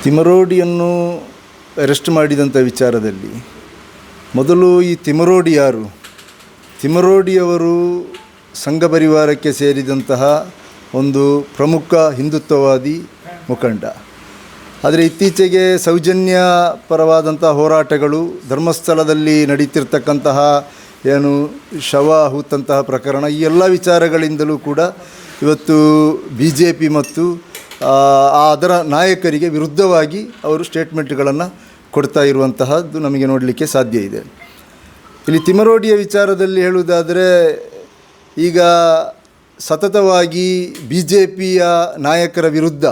ತಿಮರೋಡಿಯನ್ನು arrest ಮಾಡಿದಂಥ ವಿಚಾರದಲ್ಲಿ ಮೊದಲು ಈ ತಿಮರೋಡಿ ಯಾರು? ತಿಮರೋಡಿಯವರು ಸಂಘ ಪರಿವಾರಕ್ಕೆ ಸೇರಿದಂತಹ ಒಂದು ಪ್ರಮುಖ ಹಿಂದುತ್ವವಾದಿ ಮುಖಂಡ. ಆದರೆ ಇತ್ತೀಚೆಗೆ ಸೌಜನ್ಯ ಪರವಾದಂಥ ಹೋರಾಟಗಳು, ಧರ್ಮಸ್ಥಳದಲ್ಲಿ ನಡೀತಿರ್ತಕ್ಕಂತಹ ಏನು ಶವ ಹೂತಂತಹ ಪ್ರಕರಣ, ಈ ಎಲ್ಲ ವಿಚಾರಗಳಿಂದಲೂ ಕೂಡ ಇವತ್ತು BJP ಮತ್ತು ಅದರ ನಾಯಕರಿಗೆ ವಿರುದ್ಧವಾಗಿ ಅವರು ಸ್ಟೇಟ್ಮೆಂಟ್ಗಳನ್ನು ಕೊಡ್ತಾ ಇರುವಂತಹದ್ದು ನಮಗೆ ನೋಡಲಿಕ್ಕೆ ಸಾಧ್ಯ ಇದೆ. ಇಲ್ಲಿ ತಿಮರೋಡಿಯ ವಿಚಾರದಲ್ಲಿ ಹೇಳುವುದಾದರೆ, ಈಗ ಸತತವಾಗಿ BJPಯ ನಾಯಕರ ವಿರುದ್ಧ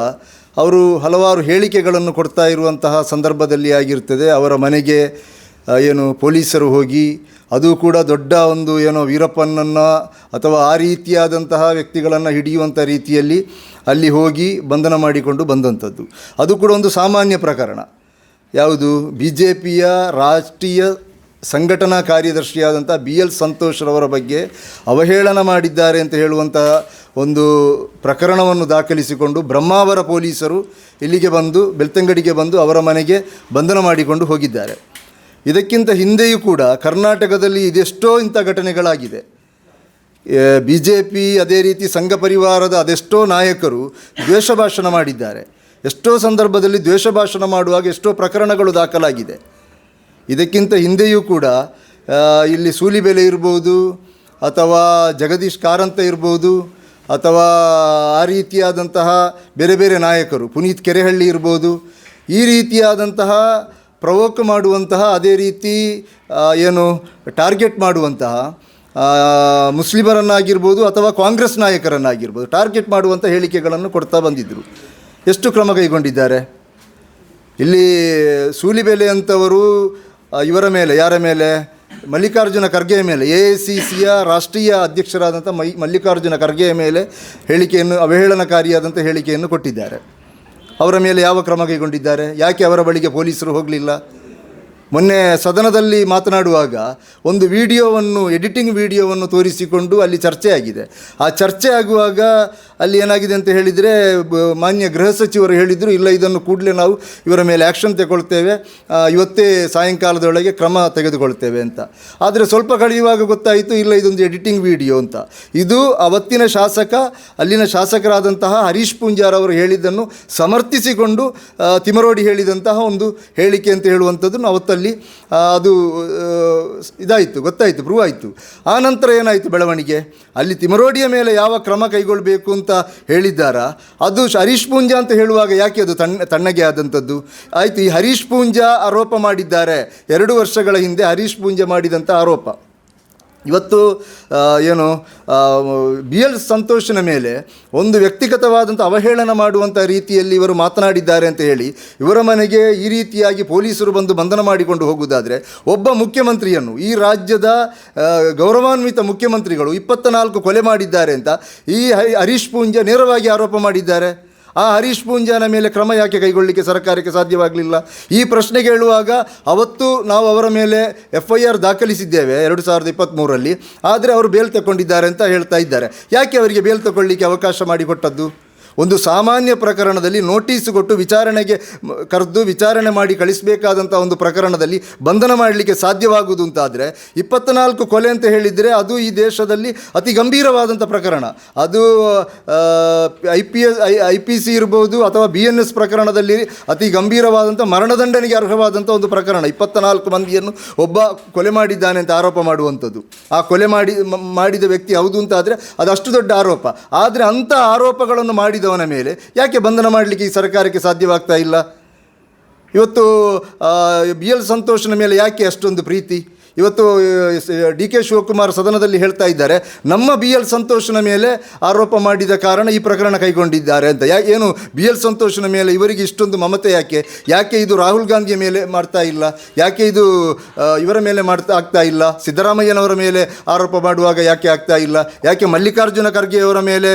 ಅವರು ಹಲವಾರು ಹೇಳಿಕೆಗಳನ್ನು ಕೊಡ್ತಾ ಇರುವಂತಹ ಸಂದರ್ಭದಲ್ಲಿ ಆಗಿರ್ತದೆ. ಅವರ ಮನೆಗೆ ಏನು ಪೊಲೀಸರು ಹೋಗಿ, ಅದು ಕೂಡ ದೊಡ್ಡ ಒಂದು ಏನೋ ವೀರಪ್ಪನನ್ನು ಅಥವಾ ಆ ರೀತಿಯಾದಂತಹ ವ್ಯಕ್ತಿಗಳನ್ನು ಹಿಡಿಯುವಂಥ ರೀತಿಯಲ್ಲಿ ಅಲ್ಲಿ ಹೋಗಿ ಬಂಧನ ಮಾಡಿಕೊಂಡು ಬಂದಂಥದ್ದು. ಅದು ಕೂಡ ಒಂದು ಸಾಮಾನ್ಯ ಪ್ರಕರಣ. ಯಾವುದು? BJPಯ ರಾಷ್ಟ್ರೀಯ ಸಂಘಟನಾ ಕಾರ್ಯದರ್ಶಿಯಾದಂಥ BL ಸಂತೋಷ್ರವರ ಬಗ್ಗೆ ಅವಹೇಳನ ಮಾಡಿದ್ದಾರೆ ಅಂತ ಹೇಳುವಂತಹ ಒಂದು ಪ್ರಕರಣವನ್ನು ದಾಖಲಿಸಿಕೊಂಡು ಬ್ರಹ್ಮಾವರ ಪೊಲೀಸರು ಇಲ್ಲಿಗೆ ಬಂದು, ಬೆಳ್ತಂಗಡಿಗೆ ಬಂದು ಅವರ ಮನೆಗೆ ಬಂಧನ ಮಾಡಿಕೊಂಡು ಹೋಗಿದ್ದಾರೆ. ಇದಕ್ಕಿಂತ ಹಿಂದೆಯೂ ಕೂಡ ಕರ್ನಾಟಕದಲ್ಲಿ ಇದೆಷ್ಟೋ ಇಂಥ ಘಟನೆಗಳಾಗಿದೆ. BJP ಅದೇ ರೀತಿ ಸಂಘ ಪರಿವಾರದ ಅದೆಷ್ಟೋ ನಾಯಕರು ದ್ವೇಷ ಭಾಷಣ ಮಾಡಿದ್ದಾರೆ. ಎಷ್ಟೋ ಸಂದರ್ಭದಲ್ಲಿ ದ್ವೇಷ ಭಾಷಣ ಮಾಡುವಾಗ ಎಷ್ಟೋ ಪ್ರಕರಣಗಳು ದಾಖಲಾಗಿದೆ. ಇದಕ್ಕಿಂತ ಹಿಂದೆಯೂ ಕೂಡ ಇಲ್ಲಿ ಸೂಲಿಬೆಲೆ ಇರ್ಬೋದು, ಅಥವಾ ಜಗದೀಶ್ ಕಾರಂತ ಇರ್ಬೋದು, ಅಥವಾ ಆ ರೀತಿಯಾದಂತಹ ಬೇರೆ ಬೇರೆ ನಾಯಕರು, ಪುನೀತ್ ಕೆರೆಹಳ್ಳಿ ಇರ್ಬೋದು, ಈ ರೀತಿಯಾದಂತಹ ಪ್ರವೋಕ್ ಮಾಡುವಂತಹ, ಅದೇ ರೀತಿ ಏನು ಟಾರ್ಗೆಟ್ ಮಾಡುವಂತಹ ಮುಸ್ಲಿಮರನ್ನಾಗಿರ್ಬೋದು ಅಥವಾ ಕಾಂಗ್ರೆಸ್ ನಾಯಕರನ್ನಾಗಿರ್ಬೋದು ಟಾರ್ಗೆಟ್ ಮಾಡುವಂಥ ಹೇಳಿಕೆಗಳನ್ನು ಕೊಡ್ತಾ ಬಂದಿದ್ದರು. ಎಷ್ಟು ಕ್ರಮ ಕೈಗೊಂಡಿದ್ದಾರೆ? ಇಲ್ಲಿ ಸೂಲಿಬೆಲೆ ಅಂತವರು ಇವರ ಮೇಲೆ, ಯಾರ ಮೇಲೆ? ಮಲ್ಲಿಕಾರ್ಜುನ ಖರ್ಗೆಯ ಮೇಲೆ, AICCಯ ರಾಷ್ಟ್ರೀಯ ಅಧ್ಯಕ್ಷರಾದಂಥ ಮಲ್ಲಿಕಾರ್ಜುನ ಖರ್ಗೆಯ ಮೇಲೆ ಹೇಳಿಕೆಯನ್ನು, ಅವಹೇಳನಕಾರಿಯಾದಂಥ ಹೇಳಿಕೆಯನ್ನು ಕೊಟ್ಟಿದ್ದಾರೆ. ಅವರ ಮೇಲೆ ಯಾವ ಕ್ರಮ ಕೈಗೊಂಡಿದ್ದಾರೆ? ಯಾಕೆ ಅವರ ಬಳಿಗೆ ಪೊಲೀಸರು ಹೋಗಲಿಲ್ಲ? ಮೊನ್ನೆ ಸದನದಲ್ಲಿ ಮಾತನಾಡುವಾಗ ಒಂದು ವಿಡಿಯೋವನ್ನು, ಎಡಿಟಿಂಗ್ ವಿಡಿಯೋವನ್ನು ತೋರಿಸಿಕೊಂಡು ಅಲ್ಲಿ ಚರ್ಚೆ ಆಗಿದೆ. ಆ ಚರ್ಚೆ ಆಗುವಾಗ ಅಲ್ಲಿ ಏನಾಗಿದೆ ಅಂತ ಹೇಳಿದರೆ, ಮಾನ್ಯ ಗೃಹ ಸಚಿವರು ಹೇಳಿದರು, ಇಲ್ಲ ಇದನ್ನು ಕೂಡಲೇ ನಾವು ಇವರ ಮೇಲೆ ಆ್ಯಕ್ಷನ್ ತಗೊಳ್ತೇವೆ, ಇವತ್ತೇ ಸಾಯಂಕಾಲದೊಳಗೆ ಕ್ರಮ ತೆಗೆದುಕೊಳ್ತೇವೆ ಅಂತ. ಆದರೆ ಸ್ವಲ್ಪ ಕಳೆಯುವಾಗ ಗೊತ್ತಾಯಿತು, ಇಲ್ಲ ಇದೊಂದು ಎಡಿಟಿಂಗ್ ವಿಡಿಯೋ ಅಂತ. ಇದು ಅವತ್ತಿನ ಶಾಸಕ, ಅಲ್ಲಿನ ಶಾಸಕರಾದಂತಹ ಹರೀಶ್ ಪೂಂಜಾರ್ ಅವರು ಹೇಳಿದ್ದನ್ನು ಸಮರ್ಥಿಸಿಕೊಂಡು ತಿಮರೋಡಿ ಹೇಳಿದಂತಹ ಒಂದು ಹೇಳಿಕೆ ಅಂತ ಹೇಳುವಂಥದ್ದು ಅವತ್ತಲ್ಲಿ ಅದು ಇದಾಯಿತು, ಗೊತ್ತಾಯಿತು, ಪ್ರೂವ್ ಆಯಿತು. ಆ ನಂತರ ಏನಾಯಿತು ಬೆಳವಣಿಗೆ? ಅಲ್ಲಿ ತಿಮರೋಡಿಯ ಮೇಲೆ ಯಾವ ಕ್ರಮ ಕೈಗೊಳ್ಳಬೇಕು ಅಂತ ಹೇಳಿದ್ದಾರಾ? ಅದು ಹರೀಶ್ ಪೂಂಜಾ ಅಂತ ಹೇಳುವಾಗ ಯಾಕೆ ಅದು ತಣ್ಣಗೆ ಆದಂಥದ್ದು? ಆಯಿತು, ಈ ಹರೀಶ್ ಪೂಂಜಾ ಆರೋಪ ಮಾಡಿದ್ದಾರೆ, 2 ವರ್ಷಗಳ ಹಿಂದೆ ಹರೀಶ್ ಪೂಂಜಾ ಮಾಡಿದಂಥ ಆರೋಪ. ಇವತ್ತು ಏನು BL ಸಂತೋಷನ ಮೇಲೆ ಒಂದು ವ್ಯಕ್ತಿಗತವಾದಂಥ ಅವಹೇಳನ ಮಾಡುವಂಥ ರೀತಿಯಲ್ಲಿ ಇವರು ಮಾತನಾಡಿದ್ದಾರೆ ಅಂತ ಹೇಳಿ ಇವರ ಮನೆಗೆ ಈ ರೀತಿಯಾಗಿ ಪೊಲೀಸರು ಬಂದು ಬಂಧನ ಮಾಡಿಕೊಂಡು ಹೋಗುವುದಾದರೆ, ಒಬ್ಬ ಮುಖ್ಯಮಂತ್ರಿಯನ್ನು, ಈ ರಾಜ್ಯದ ಗೌರವಾನ್ವಿತ ಮುಖ್ಯಮಂತ್ರಿಗಳು 24 ಕೊಲೆ ಮಾಡಿದ್ದಾರೆ ಅಂತ ಈ ಹರೀಶ್ ಪೂಂಜಾ ನೇರವಾಗಿ ಆರೋಪ ಮಾಡಿದ್ದಾರೆ. ಆ ಹರೀಶ್ ಪೂಂಜಾನ ಮೇಲೆ ಕ್ರಮ ಯಾಕೆ ಕೈಗೊಳ್ಳಲಿಕ್ಕೆ ಸರ್ಕಾರಕ್ಕೆ ಸಾಧ್ಯವಾಗಲಿಲ್ಲ? ಈ ಪ್ರಶ್ನೆಗೆ ಹೇಳುವಾಗ, ಅವತ್ತು ನಾವು ಅವರ ಮೇಲೆ FIR ದಾಖಲಿಸಿದ್ದೇವೆ 2023ರಲ್ಲಿ, ಆದರೆ ಅವರು ಬೇಲ್ ತಗೊಂಡಿದ್ದಾರೆ ಅಂತ ಹೇಳ್ತಾ ಇದ್ದಾರೆ. ಯಾಕೆ ಅವರಿಗೆ ಬೇಲ್ ತಗೊಳ್ಳಿಕ್ಕೆ ಅವಕಾಶ ಮಾಡಿಕೊಟ್ಟದ್ದು? ಒಂದು ಸಾಮಾನ್ಯ ಪ್ರಕರಣದಲ್ಲಿ ನೋಟಿಸ್ ಕೊಟ್ಟು ವಿಚಾರಣೆಗೆ ಕರೆದು ವಿಚಾರಣೆ ಮಾಡಿ ಕಳಿಸಬೇಕಾದಂಥ ಒಂದು ಪ್ರಕರಣದಲ್ಲಿ ಬಂಧನ ಮಾಡಲಿಕ್ಕೆ ಸಾಧ್ಯವಾಗುವುದು ಅಂತಾದರೆ, 24 ಕೊಲೆ ಅಂತ ಹೇಳಿದರೆ ಅದು ಈ ದೇಶದಲ್ಲಿ ಅತಿ ಗಂಭೀರವಾದಂಥ ಪ್ರಕರಣ. ಅದು IPC ಇರ್ಬೋದು ಅಥವಾ BNS ಪ್ರಕರಣದಲ್ಲಿ ಅತಿ ಗಂಭೀರವಾದಂಥ ಮರಣದಂಡನೆಗೆ ಅರ್ಹವಾದಂಥ ಒಂದು ಪ್ರಕರಣ. 24 ಮಂದಿಯನ್ನು ಒಬ್ಬ ಕೊಲೆ ಮಾಡಿದ್ದಾನೆ ಅಂತ ಆರೋಪ ಮಾಡುವಂಥದ್ದು. ಆ ಕೊಲೆ ಮಾಡಿದ ವ್ಯಕ್ತಿ ಹೌದು ಅಂತಾದರೆ ಅದು ಅಷ್ಟು ದೊಡ್ಡ ಆರೋಪ. ಆದರೆ ಅಂಥ ಆರೋಪಗಳನ್ನು ಮಾಡಿದವನ ಮೇಲೆ ಯಾಕೆ ಬಂಧನ ಮಾಡಲಿಕ್ಕೆ ಈ ಸರ್ಕಾರಕ್ಕೆ ಸಾಧ್ಯವಾಗ್ತಾ ಇಲ್ಲ? ಇವತ್ತು BL ಸಂತೋಷನ ಮೇಲೆ ಯಾಕೆ ಅಷ್ಟೊಂದು ಪ್ರೀತಿ? ಇವತ್ತು DK ಶಿವಕುಮಾರ್ ಸದನದಲ್ಲಿ ಹೇಳ್ತಾ ಇದ್ದಾರೆ, ನಮ್ಮ BL ಸಂತೋಷನ ಮೇಲೆ ಆರೋಪ ಮಾಡಿದ ಕಾರಣ ಈ ಪ್ರಕರಣ ಕೈಗೊಂಡಿದ್ದಾರೆ ಅಂತ. ಏನು BL ಸಂತೋಷನ ಮೇಲೆ ಇವರಿಗೆ ಇಷ್ಟೊಂದು ಮಮತೆ ಯಾಕೆ? ಯಾಕೆ ಇದು ರಾಹುಲ್ ಗಾಂಧಿಯ ಮೇಲೆ ಮಾಡ್ತಾ ಇಲ್ಲ? ಯಾಕೆ ಇದು ಇವರ ಮೇಲೆ ಆಗ್ತಾ ಇಲ್ಲ? ಸಿದ್ದರಾಮಯ್ಯನವರ ಮೇಲೆ ಆರೋಪ ಮಾಡುವಾಗ ಯಾಕೆ ಆಗ್ತಾ ಇಲ್ಲ? ಯಾಕೆ ಮಲ್ಲಿಕಾರ್ಜುನ ಖರ್ಗೆಯವರ ಮೇಲೆ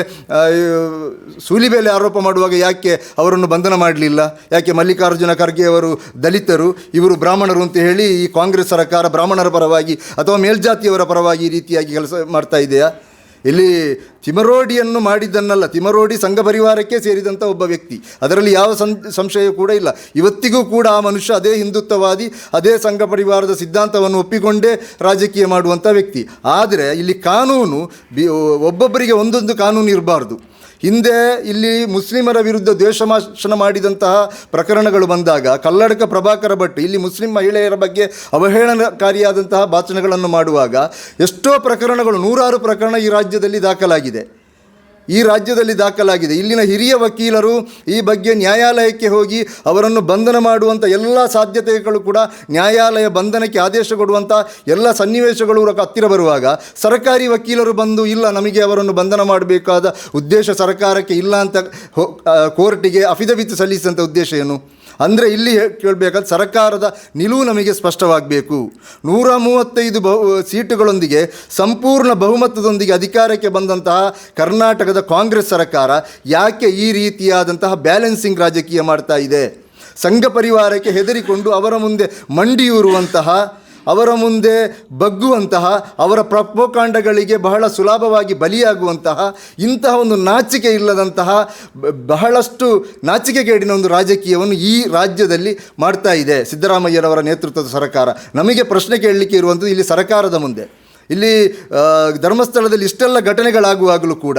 ಸೂಲಿಬೆಲೆ ಆರೋಪ ಮಾಡುವಾಗ ಯಾಕೆ ಅವರನ್ನು ಬಂಧನ ಮಾಡಲಿಲ್ಲ? ಯಾಕೆ ಮಲ್ಲಿಕಾರ್ಜುನ ಖರ್ಗೆಯವರು ದಲಿತರು, ಇವರು ಬ್ರಾಹ್ಮಣರು ಅಂತ ಹೇಳಿ ಈ ಕಾಂಗ್ರೆಸ್ ಸರ್ಕಾರ ಬ್ರಾಹ್ಮಣರ ಪರವಾಗಿ ಅಥವಾ ಮೇಲ್ಜಾತಿಯವರ ಪರವಾಗಿ ಈ ರೀತಿಯಾಗಿ ಕೆಲಸ ಮಾಡ್ತಾ ಇದೆಯಾ? ಇಲ್ಲಿ ತಿಮರೋಡಿಯನ್ನು ಮಾಡಿದ್ದನ್ನಲ್ಲ, ತಿಮರೋಡಿ ಸಂಘ ಪರಿವಾರಕ್ಕೆ ಸೇರಿದಂಥ ಒಬ್ಬ ವ್ಯಕ್ತಿ, ಅದರಲ್ಲಿ ಯಾವ ಸಂಶಯ ಕೂಡ ಇಲ್ಲ. ಇವತ್ತಿಗೂ ಕೂಡ ಆ ಮನುಷ್ಯ ಅದೇ ಹಿಂದುತ್ವವಾದಿ, ಅದೇ ಸಂಘ ಪರಿವಾರದ ಸಿದ್ಧಾಂತವನ್ನು ಒಪ್ಪಿಕೊಂಡೇ ರಾಜಕೀಯ ಮಾಡುವಂಥ ವ್ಯಕ್ತಿ. ಆದರೆ ಇಲ್ಲಿ ಕಾನೂನು ಒಬ್ಬೊಬ್ಬರಿಗೆ ಒಂದೊಂದು ಕಾನೂನು ಇರಬಾರ್ದು. ಹಿಂದೆ ಇಲ್ಲಿ ಮುಸ್ಲಿಮರ ವಿರುದ್ಧ ದ್ವೇಷಭಾಷಣ ಮಾಡಿದಂತಹ ಪ್ರಕರಣಗಳು ಬಂದಾಗ ಕಲ್ಲಡ್ಕ ಪ್ರಭಾಕರ ಭಟ್ ಇಲ್ಲಿ ಮುಸ್ಲಿಂ ಮಹಿಳೆಯರ ಬಗ್ಗೆ ಅವಹೇಳನಕಾರಿಯಾದಂತಹ ಭಾಷಣಗಳನ್ನು ಮಾಡುವಾಗ ಎಷ್ಟೋ ಪ್ರಕರಣಗಳು, 100 ಪ್ರಕರಣ ಈ ರಾಜ್ಯದಲ್ಲಿ ದಾಖಲಾಗಿದೆ. ಇಲ್ಲಿನ ಹಿರಿಯ ವಕೀಲರು ಈ ಬಗ್ಗೆ ನ್ಯಾಯಾಲಯಕ್ಕೆ ಹೋಗಿ ಅವರನ್ನು ಬಂಧನ ಮಾಡುವಂಥ ಎಲ್ಲ ಸಾಧ್ಯತೆಗಳು ಕೂಡ, ನ್ಯಾಯಾಲಯ ಬಂಧನಕ್ಕೆ ಆದೇಶ ಕೊಡುವಂಥ ಎಲ್ಲ ಸನ್ನಿವೇಶಗಳು ಹತ್ತಿರ ಬರುವಾಗ ಸರ್ಕಾರಿ ವಕೀಲರು ಬಂದು ಇಲ್ಲ, ನಮಗೆ ಅವರನ್ನು ಬಂಧನ ಮಾಡಬೇಕಾದ ಉದ್ದೇಶ ಸರ್ಕಾರಕ್ಕೆ ಇಲ್ಲ ಅಂತ ಕೋರ್ಟಿಗೆ ಅಫಿಡವಿಟ್ ಸಲ್ಲಿಸಿದಂಥ ಉದ್ದೇಶ ಏನು? ಅಂದರೆ ಇಲ್ಲಿ ಕೇಳಬೇಕಾದ ಸರ್ಕಾರದ ನಿಲುವು ನಮಗೆ ಸ್ಪಷ್ಟವಾಗಬೇಕು. 135 ಸೀಟುಗಳೊಂದಿಗೆ ಸಂಪೂರ್ಣ ಬಹುಮತದೊಂದಿಗೆ ಅಧಿಕಾರಕ್ಕೆ ಬಂದಂತಹ ಕರ್ನಾಟಕದ ಕಾಂಗ್ರೆಸ್ ಸರ್ಕಾರ ಯಾಕೆ ಈ ರೀತಿಯಾದಂತಹ ಬ್ಯಾಲೆನ್ಸಿಂಗ್ ರಾಜಕೀಯ ಮಾಡ್ತಾ ಇದೆ? ಸಂಘ ಪರಿವಾರಕ್ಕೆ ಹೆದರಿಕೊಂಡು ಅವರ ಮುಂದೆ ಮಂಡಿಯೂರುವಂತಹ, ಅವರ ಮುಂದೆ ಬಗ್ಗುವಂತಹ, ಅವರ ಪ್ರಪೋಕಾಂಡಗಳಿಗೆ ಬಹಳ ಸುಲಭವಾಗಿ ಬಲಿಯಾಗುವಂತಹ ಇಂತಹ ಒಂದು ನಾಚಿಕೆ ಇಲ್ಲದಂತಹ ಬಹಳಷ್ಟು ನಾಚಿಕೆಗೇಡಿನ ಒಂದು ರಾಜಕೀಯವನ್ನು ಈ ರಾಜ್ಯದಲ್ಲಿ ಮಾಡ್ತಾ ಇದೆ ಸಿದ್ದರಾಮಯ್ಯರವರ ನೇತೃತ್ವದ ಸರ್ಕಾರ. ನಮಗೆ ಪ್ರಶ್ನೆ ಕೇಳಲಿಕ್ಕೆ ಇರುವಂಥದ್ದು ಇಲ್ಲಿ ಸರ್ಕಾರದ ಮುಂದೆ. ಇಲ್ಲಿ ಧರ್ಮಸ್ಥಳದಲ್ಲಿ ಇಷ್ಟೆಲ್ಲ ಘಟನೆಗಳಾಗುವಾಗಲೂ ಕೂಡ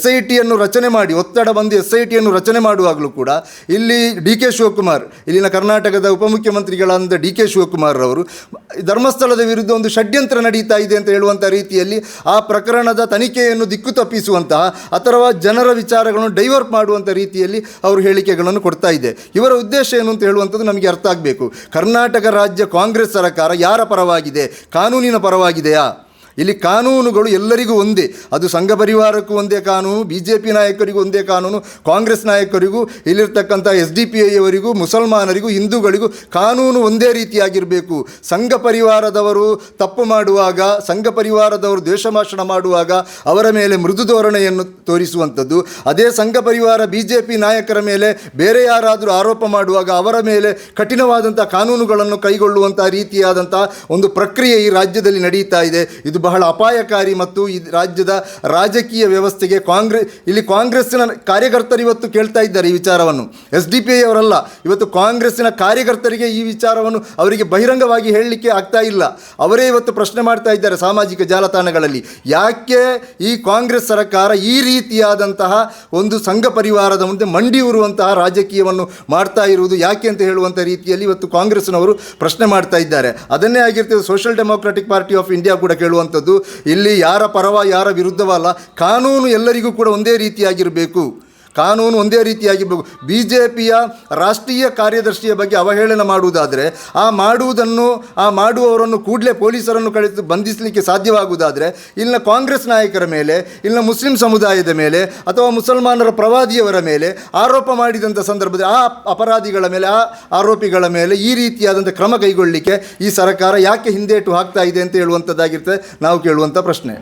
SITಯನ್ನು ರಚನೆ ಮಾಡಿ, ಒತ್ತಡ ಬಂದು SITಯನ್ನು ರಚನೆ ಮಾಡುವಾಗಲೂ ಕೂಡ ಇಲ್ಲಿ DK ಶಿವಕುಮಾರ್, ಇಲ್ಲಿನ ಕರ್ನಾಟಕದ ಉಪಮುಖ್ಯಮಂತ್ರಿಗಳಾದ DK ಶಿವಕುಮಾರ್ ಅವರು ಧರ್ಮಸ್ಥಳದ ವಿರುದ್ಧ ಒಂದು ಷಡ್ಯಂತ್ರ ನಡೀತಾ ಇದೆ ಅಂತ ಹೇಳುವಂಥ ರೀತಿಯಲ್ಲಿ ಆ ಪ್ರಕರಣದ ತನಿಖೆಯನ್ನು ದಿಕ್ಕು ತಪ್ಪಿಸುವಂತಹ ಅಥವಾ ಜನರ ವಿಚಾರಗಳನ್ನು ಡೈವರ್ಟ್ ಮಾಡುವಂಥ ರೀತಿಯಲ್ಲಿ ಅವರು ಹೇಳಿಕೆಗಳನ್ನು ಕೊಡ್ತಾ ಇದೆ. ಇವರ ಉದ್ದೇಶ ಏನು ಅಂತ ಹೇಳುವಂಥದ್ದು ನಮಗೆ ಅರ್ಥ ಆಗಬೇಕು. ಕರ್ನಾಟಕ ರಾಜ್ಯ ಕಾಂಗ್ರೆಸ್ ಸರ್ಕಾರ ಯಾರ ಪರವಾಗಿದೆ? ಕಾನೂನಿನ ಪರವಾಗಿದೆಯಾ? ಇಲ್ಲಿ ಕಾನೂನುಗಳು ಎಲ್ಲರಿಗೂ ಒಂದೇ. ಅದು ಸಂಘ ಪರಿವಾರಕ್ಕೂ ಒಂದೇ ಕಾನೂನು, BJP ನಾಯಕರಿಗೂ ಒಂದೇ ಕಾನೂನು, ಕಾಂಗ್ರೆಸ್ ನಾಯಕರಿಗೂ, ಇಲ್ಲಿರ್ತಕ್ಕಂಥ SDPIಯವರಿಗೂ, ಮುಸಲ್ಮಾನರಿಗೂ, ಹಿಂದೂಗಳಿಗೂ ಕಾನೂನು ಒಂದೇ ರೀತಿಯಾಗಿರಬೇಕು. ಸಂಘ ಪರಿವಾರದವರು ತಪ್ಪು ಮಾಡುವಾಗ, ಸಂಘ ಪರಿವಾರದವರು ದ್ವೇಷಭಾಷಣ ಮಾಡುವಾಗ ಅವರ ಮೇಲೆ ಮೃದು ಧೋರಣೆಯನ್ನು ತೋರಿಸುವಂಥದ್ದು, ಅದೇ ಸಂಘ ಪರಿವಾರ BJP ನಾಯಕರ ಮೇಲೆ ಬೇರೆ ಯಾರಾದರೂ ಆರೋಪ ಮಾಡುವಾಗ ಅವರ ಮೇಲೆ ಕಠಿಣವಾದಂಥ ಕಾನೂನುಗಳನ್ನು ಕೈಗೊಳ್ಳುವಂಥ ರೀತಿಯಾದಂಥ ಒಂದು ಪ್ರಕ್ರಿಯೆ ಈ ರಾಜ್ಯದಲ್ಲಿ ನಡೀತಾ ಇದೆ. ಇದು ಬಹಳ ಅಪಾಯಕಾರಿ ಮತ್ತು ಈ ರಾಜ್ಯದ ರಾಜಕೀಯ ವ್ಯವಸ್ಥೆಗೆ ಇಲ್ಲಿ ಕಾಂಗ್ರೆಸ್ಸಿನ ಕಾರ್ಯಕರ್ತರು ಇವತ್ತು ಕೇಳ್ತಾ ಇದ್ದಾರೆ ಈ ವಿಚಾರವನ್ನು. SDPI ಅವರಲ್ಲ, ಇವತ್ತು ಕಾಂಗ್ರೆಸ್ಸಿನ ಕಾರ್ಯಕರ್ತರಿಗೆ ಈ ವಿಚಾರವನ್ನು ಅವರಿಗೆ ಬಹಿರಂಗವಾಗಿ ಹೇಳಲಿಕ್ಕೆ ಆಗ್ತಾ ಇಲ್ಲ. ಅವರೇ ಇವತ್ತು ಪ್ರಶ್ನೆ ಮಾಡ್ತಾ ಇದ್ದಾರೆ ಸಾಮಾಜಿಕ ಜಾಲತಾಣಗಳಲ್ಲಿ, ಯಾಕೆ ಈ ಕಾಂಗ್ರೆಸ್ ಸರ್ಕಾರ ಈ ರೀತಿಯಾದಂತಹ ಒಂದು ಸಂಘ ಪರಿವಾರದ ಮುಂದೆ ಮಂಡಿಯೂರುವಂತಹ ರಾಜಕೀಯವನ್ನು ಮಾಡ್ತಾ ಇರುವುದು ಯಾಕೆ ಅಂತ ಹೇಳುವಂಥ ರೀತಿಯಲ್ಲಿ ಇವತ್ತು ಕಾಂಗ್ರೆಸ್ನವರು ಪ್ರಶ್ನೆ ಮಾಡ್ತಾ ಇದ್ದಾರೆ. ಅದನ್ನೇ ಆಗಿರ್ತದೆ social democratic party of India ಕೂಡ ಕೇಳುವಂಥ ಇಲ್ಲಿ ಯಾರ ಪರವ ಯಾರ ವಿರುದ್ಧವಲ್ಲ, ಕಾನೂನು ಎಲ್ಲರಿಗೂ ಕೂಡ ಒಂದೇ ರೀತಿಯಾಗಿರಬೇಕು. ಕಾನೂನು ಒಂದೇ ರೀತಿಯಾಗಿರಬೇಕು. BJPಯ ರಾಷ್ಟ್ರೀಯ ಕಾರ್ಯದರ್ಶಿಯ ಬಗ್ಗೆ ಅವಹೇಳನ ಮಾಡುವುದಾದರೆ ಆ ಮಾಡುವವರನ್ನು ಕೂಡಲೇ ಪೊಲೀಸರನ್ನು ಕಳಿಸಿ ಬಂಧಿಸಲಿಕ್ಕೆ ಸಾಧ್ಯವಾಗುವುದಾದರೆ ಇಲ್ಲಿನ ಕಾಂಗ್ರೆಸ್ ನಾಯಕರ ಮೇಲೆ, ಇಲ್ಲಿನ ಮುಸ್ಲಿಂ ಸಮುದಾಯದ ಮೇಲೆ ಅಥವಾ ಮುಸಲ್ಮಾನರ ಪ್ರವಾದಿಯವರ ಮೇಲೆ ಆರೋಪ ಮಾಡಿದಂಥ ಸಂದರ್ಭದಲ್ಲಿ ಆ ಅಪರಾಧಿಗಳ ಮೇಲೆ, ಆ ಆರೋಪಿಗಳ ಮೇಲೆ ಈ ರೀತಿಯಾದಂಥ ಕ್ರಮ ಕೈಗೊಳ್ಳಲಿಕ್ಕೆ ಈ ಸರ್ಕಾರ ಯಾಕೆ ಹಿಂದೇಟು ಹಾಕ್ತಾ ಇದೆ ಅಂತ ಹೇಳುವಂಥದ್ದಾಗಿರ್ತದೆ ನಾವು ಕೇಳುವಂಥ ಪ್ರಶ್ನೆ.